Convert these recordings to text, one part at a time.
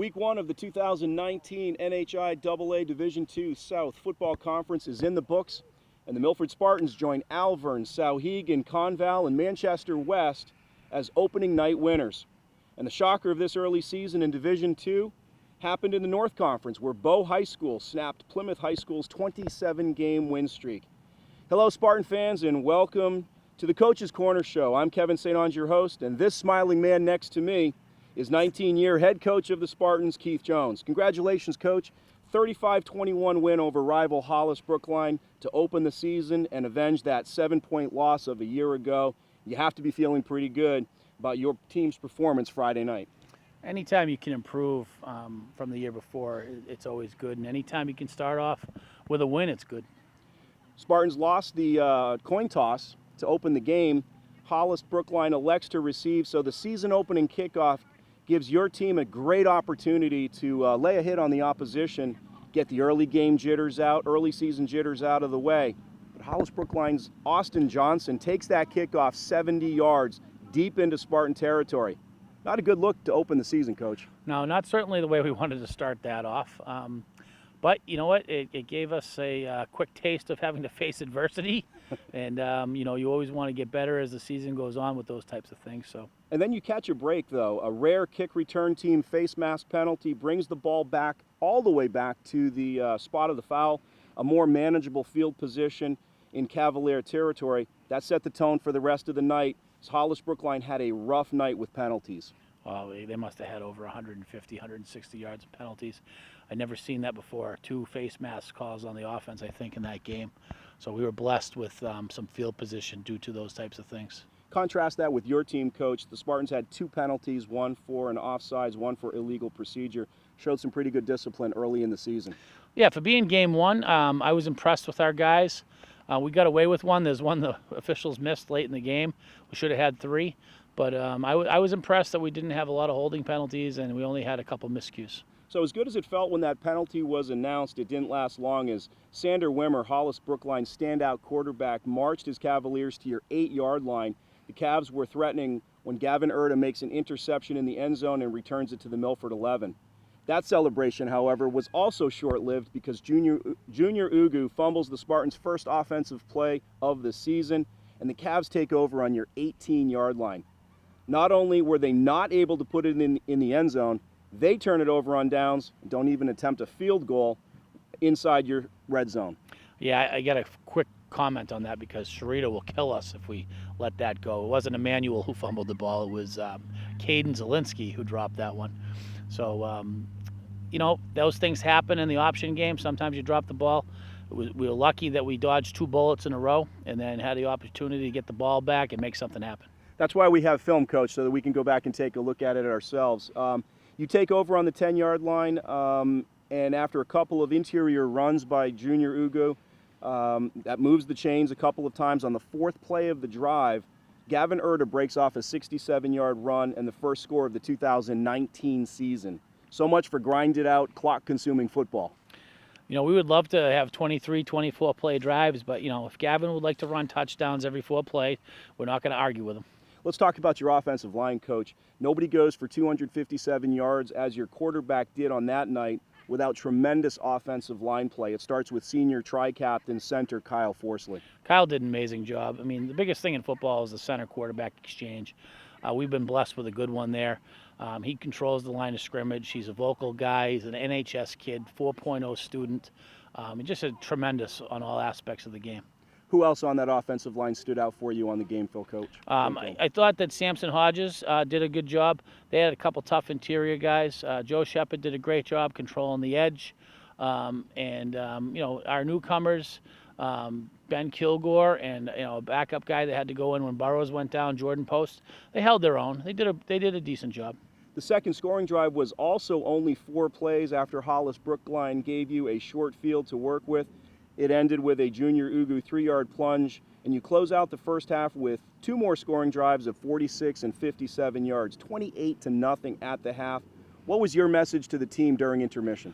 Week 1 of the 2019 NHI AA Division II South Football Conference is in the books, and the Milford Spartans join Alvern, Sauhegan, Conval, and Manchester West as opening night winners. And the shocker of this early season in Division II happened in the North Conference, where Bow High School snapped Plymouth High School's 27-game win streak. Hello, Spartan fans, and welcome to the Coach's Corner Show. I'm Kevin St. Onge, your host, and this smiling man next to me is 19-year head coach of the Spartans, Keith Jones. Congratulations, Coach. 35-21 win over rival Hollis Brookline to open the season and avenge that 7-point loss of a year ago. You have to be feeling pretty good about your team's performance Friday night. Anytime you can improve from the year before, it's always good. And anytime you can start off with a win, it's good. Spartans lost the coin toss to open the game. Hollis Brookline elects to receive, so the season opening kickoff gives your team a great opportunity to lay a hit on the opposition, get the early game jitters out, early season jitters out of the way. But Hollis Brookline's Austin Johnson takes that kickoff 70 yards deep into Spartan territory. Not a good look to open the season, Coach. No, not certainly the way we wanted to start that off. But you know what? It gave us a quick taste of having to face adversity. And, you always want to get better as the season goes on with those types of things. So. And then you catch a break, though. A rare kick return team face mask penalty brings the ball back all the way back to the spot of the foul, a more manageable field position in Cavalier territory. That set the tone for the rest of the night. Hollis Brookline had a rough night with penalties. Well, they must have had over 150, 160 yards of penalties. I'd never seen that before. 2 face mask calls on the offense, I think, in that game. So we were blessed with some field position due to those types of things. Contrast that with your team, Coach. The Spartans had 2 penalties, 1 for an offsides, 1 for illegal procedure. Showed some pretty good discipline early in the season. Yeah, for being game 1, I was impressed with our guys. We got away with one. There's one the officials missed late in the game. We should have had 3. But I was impressed that we didn't have a lot of holding penalties and we only had a couple miscues. So as good as it felt when that penalty was announced, it didn't last long as Sander Wimmer, Hollis Brookline's standout quarterback, marched his Cavaliers to your 8-yard line. The Cavs were threatening when Gavin Erda makes an interception in the end zone and returns it to the Milford 11. That celebration, however, was also short-lived because Junior Ugu fumbles the Spartans' first offensive play of the season, and the Cavs take over on your 18-yard line. Not only were they not able to put it in the end zone, they turn it over on downs and don't even attempt a field goal inside your red zone. Yeah, I got a quick comment on that because Sharita will kill us if we let that go. It wasn't Emmanuel who fumbled the ball. It was Caden Zielinski who dropped that one. So, those things happen in the option game. Sometimes you drop the ball. We were lucky that we dodged 2 bullets in a row and then had the opportunity to get the ball back and make something happen. That's why we have film, Coach, so that we can go back and take a look at it ourselves. You take over on the 10-yard line, and after a couple of interior runs by Junior Ugu, that moves the chains a couple of times. On the 4th play of the drive, Gavin Erda breaks off a 67-yard run and the first score of the 2019 season. So much for grinded-out, clock-consuming football. We would love to have 23, 24-play drives, but, if Gavin would like to run touchdowns every 4 play, we're not going to argue with him. Let's talk about your offensive line, Coach. Nobody goes for 257 yards as your quarterback did on that night without tremendous offensive line play. It starts with senior tri-captain center Kyle Forsley. Kyle did an amazing job. I mean, the biggest thing in football is the center-quarterback exchange. We've been blessed with a good one there. He controls the line of scrimmage. He's a vocal guy. He's an NHS kid, 4.0 student. He just did tremendous on all aspects of the game. Who else on that offensive line stood out for you on the game, Phil, Coach? I thought that Samson Hodges did a good job. They had a couple tough interior guys. Joe Shepard did a great job controlling the edge. Our newcomers, Ben Kilgore and a backup guy that had to go in when Burrows went down, Jordan Post, they held their own. They did a decent job. The second scoring drive was also only 4 plays after Hollis Brookline gave you a short field to work with. It ended with a Junior Ugu 3-yard plunge, and you close out the first half with 2 more scoring drives of 46 and 57 yards, 28-0 at the half. What was your message to the team during intermission?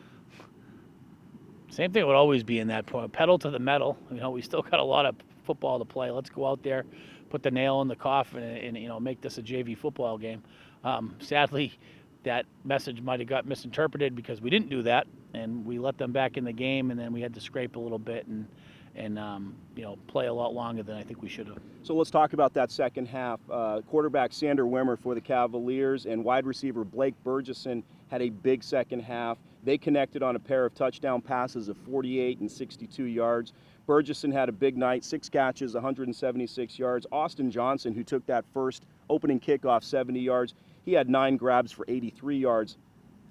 Same thing would always be in that point. Pedal to the metal. We still got a lot of football to play. Let's go out there, put the nail in the coffin, and make this a JV football game. Sadly, that message might have got misinterpreted because we didn't do that, and we let them back in the game, and then we had to scrape a little bit and play a lot longer than I think we should have. So let's talk about that second half. Quarterback Sander Wimmer for the Cavaliers and wide receiver Blake Burgesson had a big second half. They connected on a pair of touchdown passes of 48 and 62 yards. Burgesson had a big night, 6 catches, 176 yards. Austin Johnson, who took that first opening kickoff 70 yards, he had 9 grabs for 83 yards.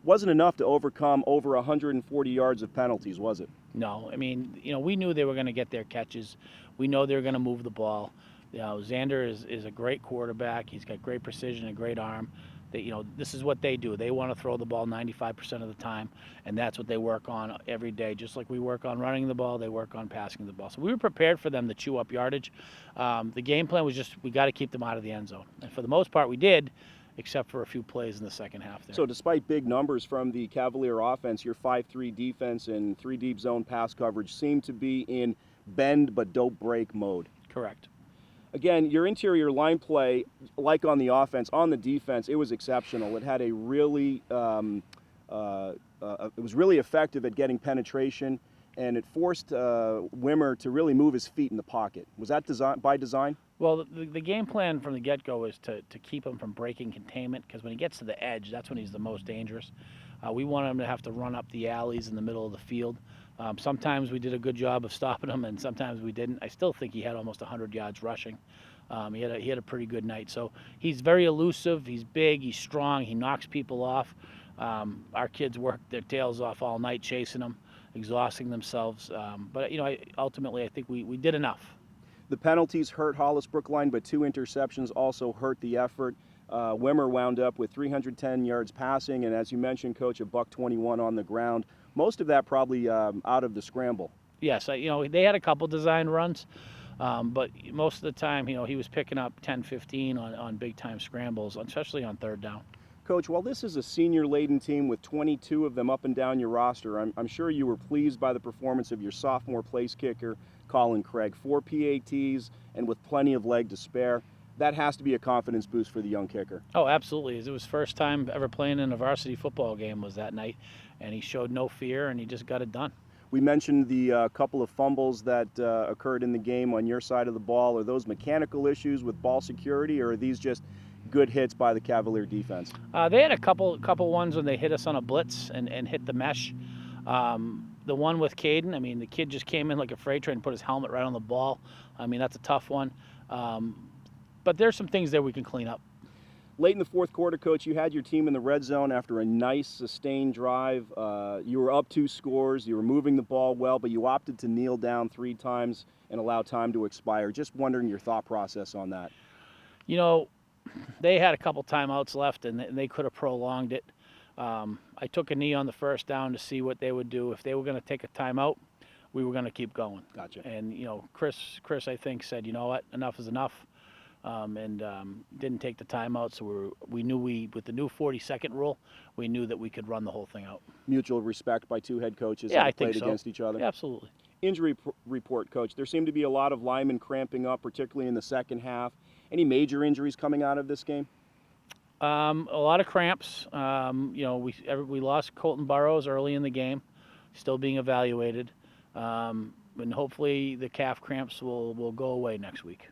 Wasn't enough to overcome over 140 yards of penalties, was it? No, I mean, we knew they were going to get their catches. We know they're going to move the ball. Xander is a great quarterback. He's got great precision and great arm. This is what they do. They want to throw the ball 95% of the time, and that's what they work on every day. Just like we work on running the ball, they work on passing the ball. So we were prepared for them to chew up yardage. The game plan was just we got to keep them out of the end zone. And for the most part, we did, except for a few plays in the second half there. So despite big numbers from the Cavalier offense, your 5-3 defense and 3 deep zone pass coverage seemed to be in bend but don't break mode. Correct. Again, your interior line play, like on the offense, on the defense, it was exceptional. It had a really, it was really effective at getting penetration, and it forced Wimmer to really move his feet in the pocket. Was that by design? Well, the game plan from the get-go is to keep him from breaking containment, because when he gets to the edge, that's when he's the most dangerous. We want him to have to run up the alleys in the middle of the field. Sometimes we did a good job of stopping him, and sometimes we didn't. I still think he had almost 100 yards rushing. He had a pretty good night. So he's very elusive. He's big. He's strong. He knocks people off. Our kids worked their tails off all night chasing him, exhausting themselves. But ultimately, I think we did enough. The penalties hurt Hollis Brookline, but 2 interceptions also hurt the effort. Wimmer wound up with 310 yards passing, and as you mentioned, Coach, a $121 on the ground. Most of that probably out of the scramble. Yes, they had a couple design runs, but most of the time, he was picking up 10, 15 on big-time scrambles, especially on third down. Coach, while this is a senior-laden team with 22 of them up and down your roster, I'm sure you were pleased by the performance of your sophomore place kicker, Colin Craig. 4 PATs and with plenty of leg to spare. That has to be a confidence boost for the young kicker. Oh, absolutely. It was first time ever playing in a varsity football game was that night, and he showed no fear, and he just got it done. We mentioned the couple of fumbles that occurred in the game on your side of the ball. Are those mechanical issues with ball security, or are these just good hits by the Cavalier defense? They had a couple ones when they hit us on a blitz and hit the mesh. The one with Caden, I mean, the kid just came in like a freight train and put his helmet right on the ball. I mean, that's a tough one. But there's some things there we can clean up. Late in the fourth quarter, Coach, you had your team in the red zone after a nice, sustained drive. You were up 2 scores. You were moving the ball well, but you opted to kneel down 3 times and allow time to expire. Just wondering your thought process on that. They had a couple timeouts left, and they could have prolonged it. I took a knee on the first down to see what they would do. If they were going to take a timeout, we were going to keep going. Gotcha. And, Chris, I think, said, you know what, enough is enough. And didn't take the timeout, so we knew with the new 40-second rule, we knew that we could run the whole thing out. Mutual respect by 2 head coaches that played think so. Against each other? Yeah, absolutely. Injury report, Coach. There seemed to be a lot of linemen cramping up, particularly in the second half. Any major injuries coming out of this game? A lot of cramps. We lost Colton Burrows early in the game, still being evaluated. And hopefully the calf cramps will go away next week.